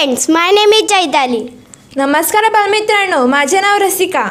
friends, my name is Chaitali. नमस्कार बालमित्रांनो, माझे नाव Rasika.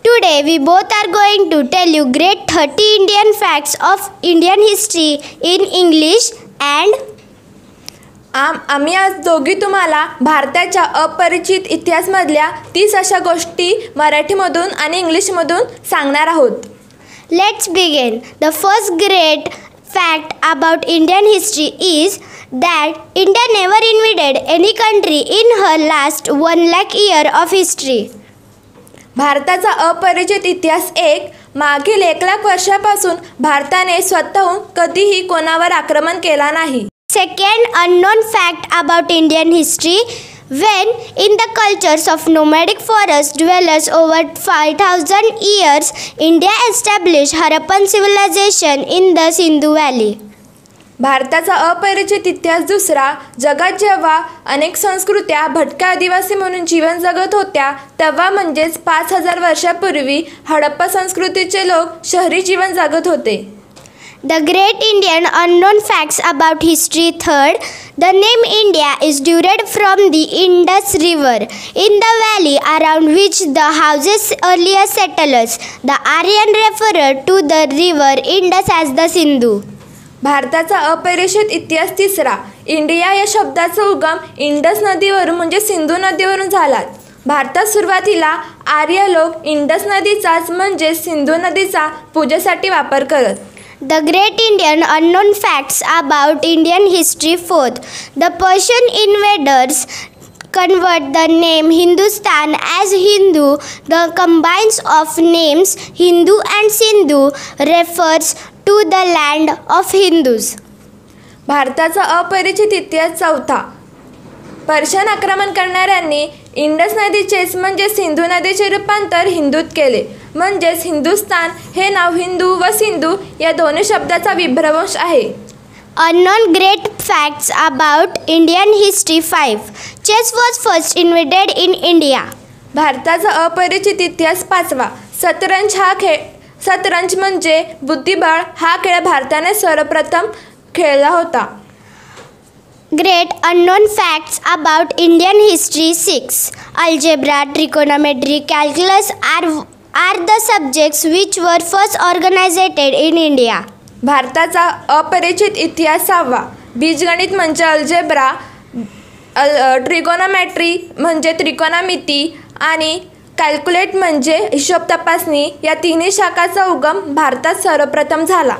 Today we both are going to tell you great 30 Indian facts of Indian history in English and आम्ही आज दोघी तुम्हाला भारताच्या अपरिचित इतिहासमधल्या 30 अशा गोष्टी मराठीमधून आणि इंग्लिशमधून सांगणार आहोत. Let's begin. The first great fact about Indian history is that India never invaded any country in her last 1 lakh year of history. भारताचा अपरिचित इतिहास एक. मागील 1 लाख वर्षापासून भारताने स्वतःहून कधीही कोणावर आक्रमण केला नाही. Second unknown fact about Indian history, when in the cultures of nomadic forest dwellers over 5000 years, India established Harappan civilization in the Sindhu Valley. भारताचा अपरिचित इतिहास दुसरा. जगात जेव्हा अनेक संस्कृत्या भटक्या आदिवासी म्हणून जीवन जगत होत्या तेव्हा म्हणजेच 5000 वर्षापूर्वी हडप्पा संस्कृतीचे लोक शहरी जीवन जगत होते. The great Indian unknown facts about history. Third, the name India is derived from the Indus River, in the valley around which the houses earlier settlers. The Aryan referred to the river Indus as the Sindhu. भारताचा अपरिचित इतिहास तिसरा. India या शब्दाचा उगम Indus नदीवरून म्हणजे सिंधू नदीवरून झाला. भारतात सुरुवातीला आर्य लोक इंडस नदीचाच म्हणजे सिंधू नदीचा पूजेसाठी वापर करत. The great Indian unknown facts about Indian history. Fourth, the Persian invaders convert the name Hindustan as Hindu. The combines of names Hindu and Sindhu refers to the land of Hindus. भारताचा अपरिचित इतिहास चौथा. Persian आक्रमण करणाऱ्यांनी Indus नदीचेच म्हणजे सिंधू नदीचे रूपांतर हिंदूत केले. म्हणजेच हिंदुस्तान हे नाव हिंदू व सिंधू या दोन्ही शब्दाचा विभ्रंश आहे. Unknown great facts about Indian history. 5. Chess was first invented in India. भारताचा अपरिचित इतिहास पाचवा. शतरंज म्हणजे बुद्धिबळ हा खेळ भारताने सर्वप्रथम खेळला होता. Great unknown facts about Indian history. 6. Algebra, trigonometry, calculus are the subjects which were first organized in India. भारताचा अपरिचित इतिहास 6वा. बीजगणित म्हणजे अल्जेब्रा, ट्रिगोनोमेट्री म्हणजे त्रिकोणमिती आणि कॅल्क्युलेट म्हणजे हिशोब तपासणी या तिन्ही शाखांचा उगम भारतात सर्वप्रथम झाला.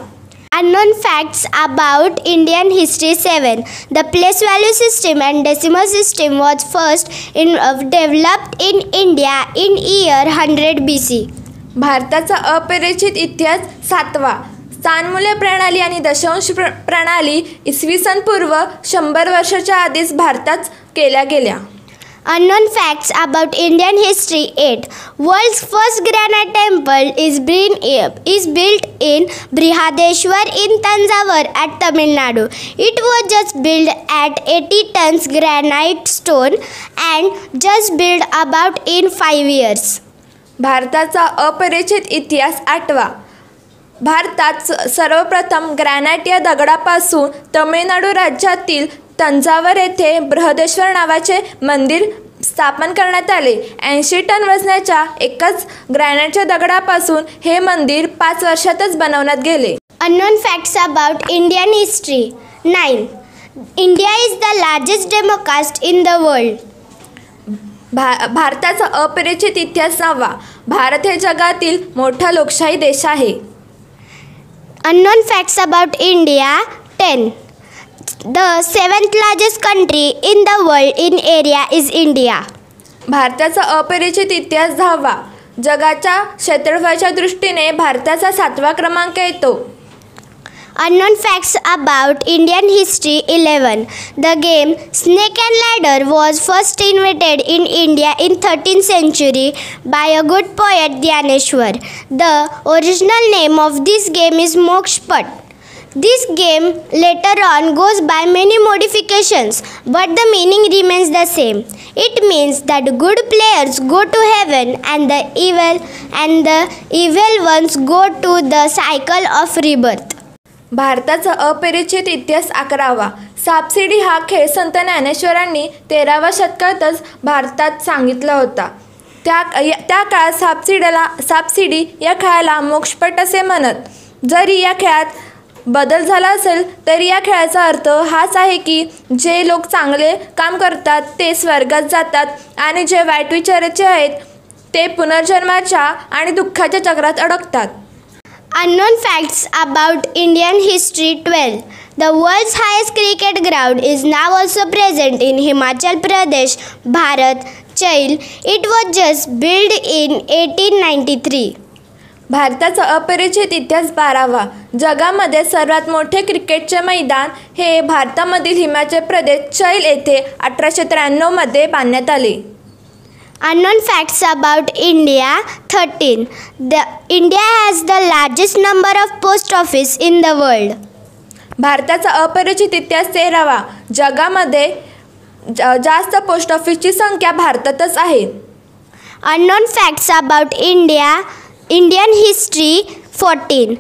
Unknown facts about Indian history. 7. The place value system and decimal system was first developed in India in year 100 BC. भारताचा अपरिचित इतिहास 7वा. स्थानमूल्य प्रणाली आणि दशांश प्रणाली इसवी सन पूर्व 100 वर्षाच्या आधीच भारतात केल्या गेल्या. Unknown facts about Indian history. 8. World's first granite temple is built in Brihadeshwar in Tanjavur at Tamil Nadu. It was just built at 80 tons granite stone and just built about in 5 years. भारताचा अपरिचित इतिहास 8वा. भारतात सर्वप्रथम granite या दगडापासून तमिळनाडू राज्यातील तंजावर येथे बृहदेश्वर नावाचे मंदिर स्थापन करण्यात आले. 80 टन वजनाच्या एकाच ग्रॅनाइटच्या दगडापासून हे मंदिर 5 वर्षातच बनवण्यात गेले. Unknown facts about Indian history. 9. India is the largest democracy in the world. भारताचा अपरिचित इतिहास 9वा. भारत हे जगातील मोठा लोकशाही देश आहे. Unknown facts about India. 10. The 7th largest country in the world in area is India. भारताचा अपरिचित इतिहास 10वा. जगाच्या क्षेत्रफळाच्या दृष्टीने भारताचा 7वा क्रमांक येतो. Unknown facts about Indian history. 11. The game Snake and Ladder was first invented in India in 13th century by a good poet Dhyaneshwar. The original name of this game is Mokshpat. This game later on goes by many modifications, but the meaning remains the same. It means that good players go to heaven and the evil ones go to the cycle of rebirth. भारताचा अपरिचित इतिहास 11वा. सापशिडी हा खेळ संत ज्ञानेश्वरांनी 13व्या शतकातच भारतात सांगितला होता. त्या काळात सापशिडी या खेळाला मोक्षपट असे म्हणत. जरी या खेळात बदल झाला असेल तरी या खेळाचा अर्थ हाच आहे की जे लोक चांगले काम करतात ते स्वर्गात जातात आणि जे वाईट विचाराचे आहेत ते पुनर्जन्माच्या आणि दुःखाच्या चक्रात अडकतात. Unknown facts about Indian history 12. The world's highest cricket ground is now also present in Himachal Pradesh, Bharat, Chail. It was just built in 1893. भारताचा अपरिचित इतिहास 12वा. जगामध्ये सर्वात मोठे क्रिकेटचे मैदान हे भारतामधील हिमाचल प्रदेश चैल येथे 1893 मध्ये बांधण्यात आले. Unknown facts about India 13. India has the largest number of post office in the world. भारताचा अपरिचित इतिहास 13वा. जगामध्ये जास्त पोस्ट ऑफिसची संख्या भारतातच आहे. Unknown facts about Indian history 14.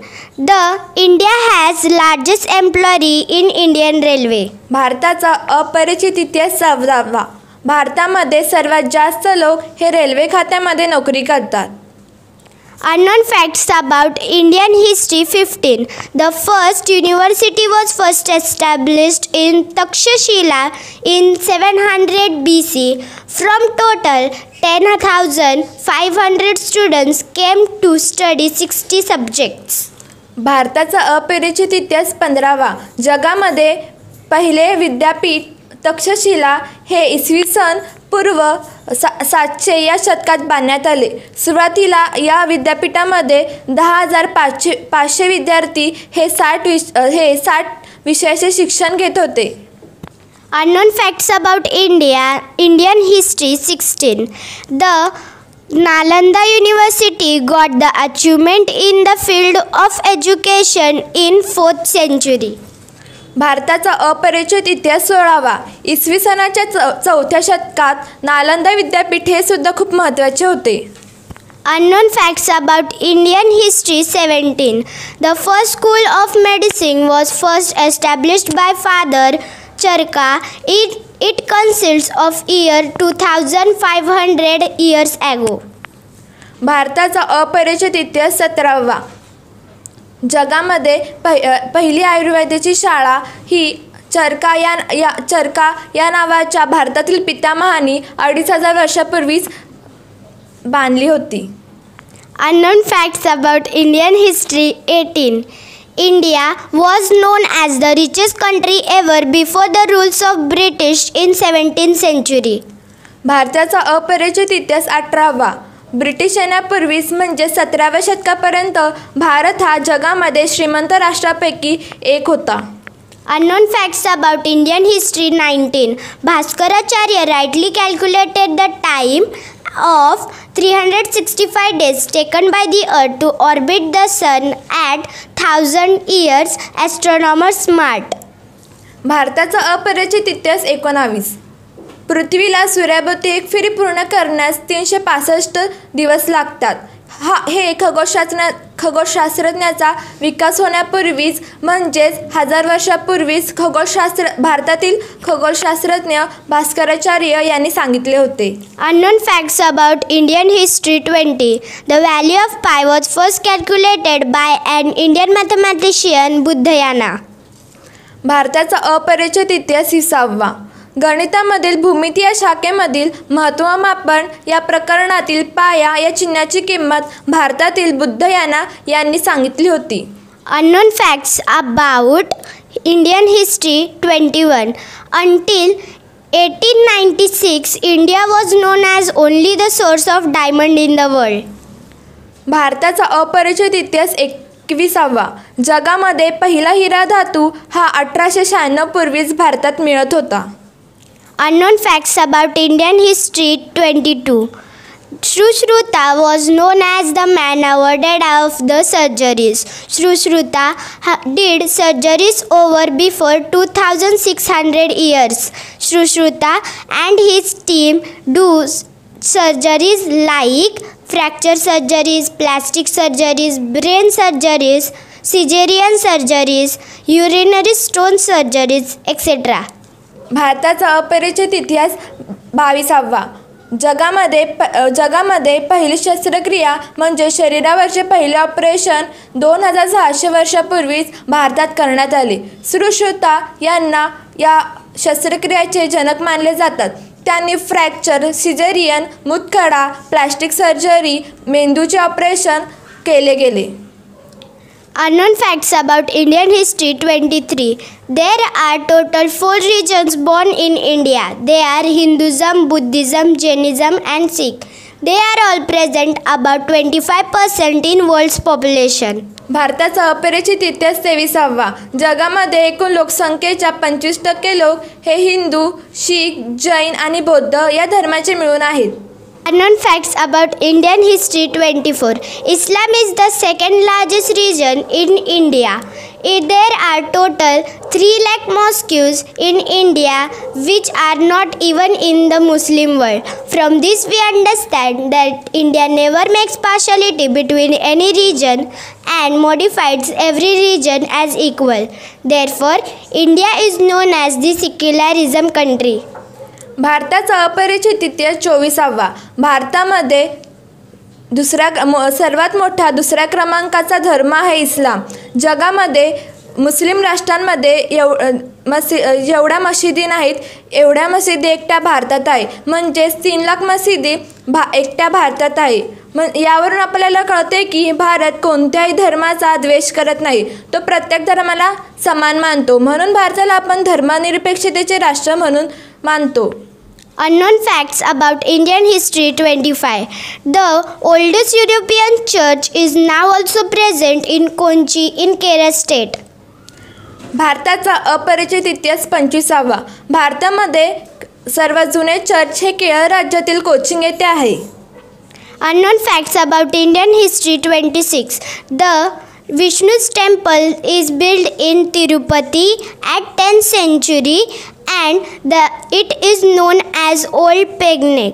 India has largest employee in Indian Railway. भारताचा अपरिचित इतिहास 14वा. भारतामध्ये सर्वात जास्त लोक हे रेल्वे खात्यामध्ये नोकरी करतात. Unknown facts about Indian history 15. The first university was first established in Takshashila in 700 BC. From total 10,500 students came to study 60 subjects. भारताचा अपरिचित इतिहास 15वा. जगामध्ये पहिले विद्यापीठ तक्षशिला हे इसवी सन पूर्व 700 या शतकात बांधण्यात आले. सुरुवातीला या विद्यापीठामध्ये 10,500 विद्यार्थी हे 60 विषयाचे शिक्षण घेत होते. Unknown facts about Indian history 16. The Nalanda University got the achievement in the field of education in 4th century. भारताचा अपरिचित इतिहास 16वा. इसवी सनाच्या 4थ्या शतकात नालंदा विद्यापीठ हे सुद्धा खूप महत्त्वाचे होते. Unknown facts about Indian history 17. The first school of medicine was first established by Father Charka. It consists of year 2500 years ago. भारताचा अपरिचित इतिहास 17वा. जगामध्ये पहिली आयुर्वेदाची शाळा ही चरका या नावाच्या भारतातील पितामहांनी 2500 वर्षापूर्वीच बांधली होती. Unknown facts about Indian history 18. India was known as the richest country ever before the rules of British in 17th century. भारताचा अपरिचित इतिहास 18वा. ब्रिटिश येण्यापूर्वीच म्हणजे 17व्या शतकापर्यंत भारत हा जगामध्ये श्रीमंत राष्ट्रापैकी एक होता. Unknown facts about Indian history 19. Bhaskaracharya rightly calculated the time of 365 days taken by the earth to orbit the sun at 1000 years. Astronomers smart. भारताचा अपरिचित इतिहास 19. पृथ्वीला सूर्याभोवती एक फेरी पूर्ण करण्यास 365 दिवस लागतात. हे खगोलशास्त्रज्ञाचा विकास होण्यापूर्वीच म्हणजेच 1000 वर्षापूर्वीच भारतातील खगोलशास्त्रज्ञ भास्कराचार्य यांनी सांगितले होते. Unknown facts about Indian history 20. The value of pi was first calculated by an Indian mathematician Buddhayana. भारताचा अपरिचित इतिहास 20वा. गणितामधील भूमिती या शाखेमधील महत्त्वमापन या प्रकरणातील पाया या चिन्हाची किंमत भारतातील बुद्धयाना यांनी सांगितली होती. Unknown facts about Indian history 21. Until 1896, India was known as only the source of diamond in the world. भारताचा अपरिचित इतिहास 21वा. जगामध्ये पहिला हिरा धातू हा 1896 पूर्वीच भारतात मिळत होता. Unknown facts about Indian history 22. Shrushruta was known as the man awarded of the surgeries. Shrushruta did surgeries over before 2600 years. Shrushruta and his team do surgeries like fracture surgeries, plastic surgeries, brain surgeries, cesarean surgeries, urinary stone surgeries, etc. भारताचा अपरिचित इतिहास 22वा. जगामध्ये पहिली शस्त्रक्रिया म्हणजे शरीरावरचे पहिले operation 2600 वर्षापूर्वीच भारतात करण्यात आले. सुश्रुता यांना या शस्त्रक्रियेचे जनक मानले जातात. त्यांनी फ्रॅक्चर, सिझेरियन, मूतखडा, प्लास्टिक सर्जरी, मेंदूचे ऑपरेशन केले गेले. Unknown facts about Indian history 23. There are total 4 religions born in India. They are Hinduism, Buddhism, Jainism and Sikh. They are all present about 25% in world's population. भारताचा अपरिचित इतिहास 23वा. जगामध्ये एकूण लोकसंख्येच्या 25% लोक हे हिंदू, शीख, जैन आणि बौद्ध या धर्माचे मिळून आहेत. Unknown facts about Indian history 24. Islam is the second largest religion in India. There are total 3 lakh mosques in India which are not even in the Muslim world. From this we understand that India never makes partiality between any region and modifies every region as equal. Therefore, India is known as the secularism country. भारताचा अपरिचित इतिहास 24वा. भारतामध्ये सर्वात मोठा दुसऱ्या क्रमांकाचा धर्म आहे इस्लाम. जगामध्ये मुस्लिम राष्ट्रांमध्ये जेवढ्या मशिदी नाहीत एवढ्या मशिदी एकट्या भारतात आहे. म्हणजेच 3 लाख मशिदी एकट्या भारतात आहे. यावरून आपल्याला कळते की भारत कोणत्याही धर्माचा द्वेष करत नाही. तो प्रत्येक धर्माला समान मानतो. म्हणून भारताला आपण धर्मनिरपेक्षतेचे राष्ट्र म्हणून मानतो. Unknown facts about Indian history 25. The oldest European church is now also present in Kochi in Kerala state. भारताचा अपरिचित इतिहास 25वा. भारतामध्ये सर्वात जुने चर्च हे केरळ राज्यातील कोचिन येथे आहे. Unknown facts about Indian history 26. The Vishnu's temple is built in Tirupati at 10th century and it is known as Old Pagan.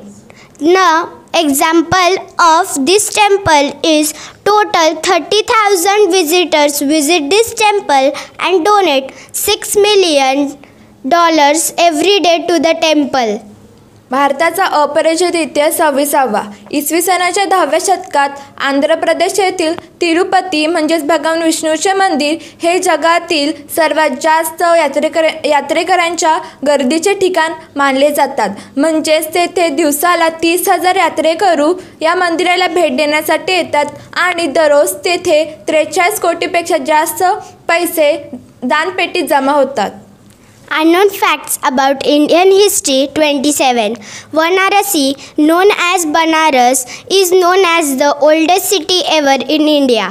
Now, example of this temple is total 30,000 visitors visit this temple and donate $6 million every day to the temple. भारताचा अपरिचित इतिहास 26वा. इसवी सनाच्या 10व्या शतकात आंध्र प्रदेश येथील तिरुपती म्हणजेच भगवान विष्णूचे मंदिर हे जगातील सर्वात जास्त यात्रेकऱ्यांच्या गर्दीचे ठिकाण मानले जातात. म्हणजेच तेथे दिवसाला 30,000 यात्रेकरू या मंदिराला भेट देण्यासाठी येतात आणि दररोज तेथे 43 कोटीपेक्षा जास्त पैसे दानपेटीत जमा होतात. Unknown facts about Indian history 27. Varanasi, known as Banaras, is known as the oldest city ever in India.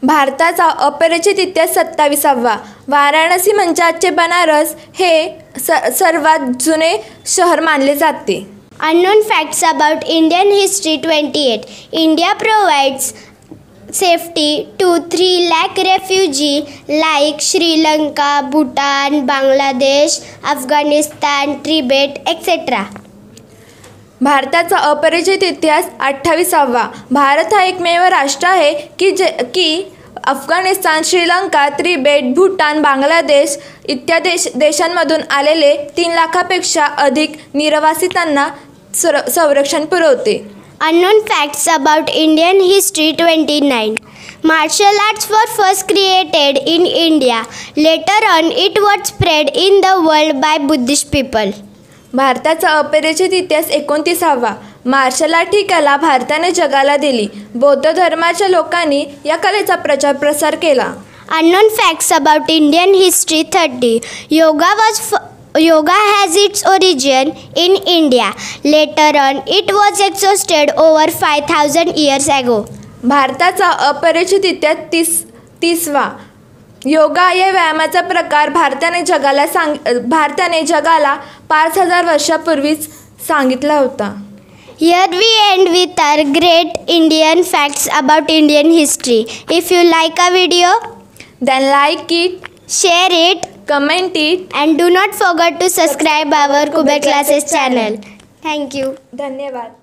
भारताचा अपरिचित इतिहास 27वा. वाराणसी म्हणजे आजचे बनारस हे सर्वात जुने शहर मानले जाते. Unknown facts about Indian history 28. India provides safety to 3 lakh refugees like Sri Lanka, Bhutan, Bangladesh, Afghanistan, Tibet, etc. भारताचा अपरिचित इतिहास 28वा. भारत हा एकमेव राष्ट्र आहे की अफगाणिस्तान, श्रीलंका, तिबेट, भूटान, बांगलादेश इत्यादी देशांमधून आलेले 3 लाखापेक्षा अधिक निर्वासितांना संरक्षण पुरवते. Unknown facts about Indian history 29. Martial arts were first created in India. Later on, it was spread in the world by Buddhist people. भारताचा अपरिचित इतिहास 29वा. मार्शल आर्ट ही कला भारताने जगाला दिली. बौद्ध धर्माच्या लोकांनी या कलेचा प्रचार प्रसार केला. Unknown facts about Indian history 30. Yoga has its origin in India. Later on, it was exhausted over 5,000 years ago. भारताचा अपरिचित इतिहास 30वा. योगा या व्यायामाचा प्रकार भारताने जगाला 5,000 वर्षापूर्वीच सांगितला होता. Here we end with our great Indian facts about Indian history. If you like our video, then like it, share it, comment it, and do not forget to subscribe our Kuber Classes channel. Thank you. धन्यवाद.